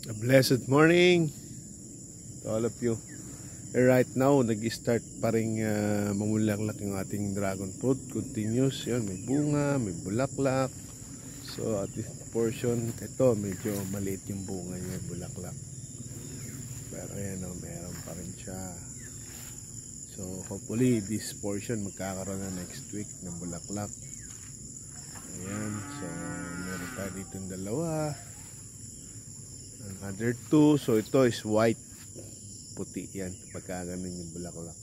A blessed morning to all of you. Right now, nag-start pa rin mamulaklak yung ating dragon fruit. Continuous, yun, may bunga, may bulaklak. So at this portion, ito medyo maliit yung bunga niya, bulaklak. Pero ayan o, meron pa rin siya. So hopefully this portion magkakaroon na next week ng bulaklak. Ayan, so meron pa dito yung dalawa. Another two. So ito is white, puti yan pagka ganun yung bulaklak.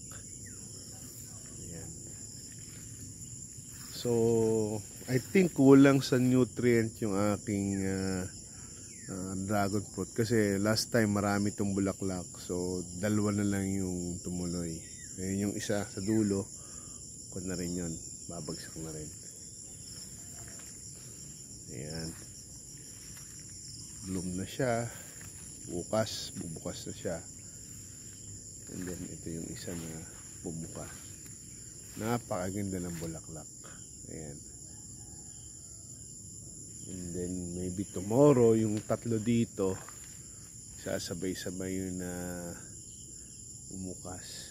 Ayan. So I think kulang sa nutrient yung aking dragon fruit kasi last time marami itong bulaklak, so dalawa na lang yung tumuloy. Ngayon yung isa sa dulo ko na rin yun, babagsak na rin. Ayan, bloom na siya, bubukas na siya. And then ito yung isa na bumuka. Napakaganda ng bulaklak. Ayan. And then maybe tomorrow yung tatlo dito sasabay-sabay yun na bumukas.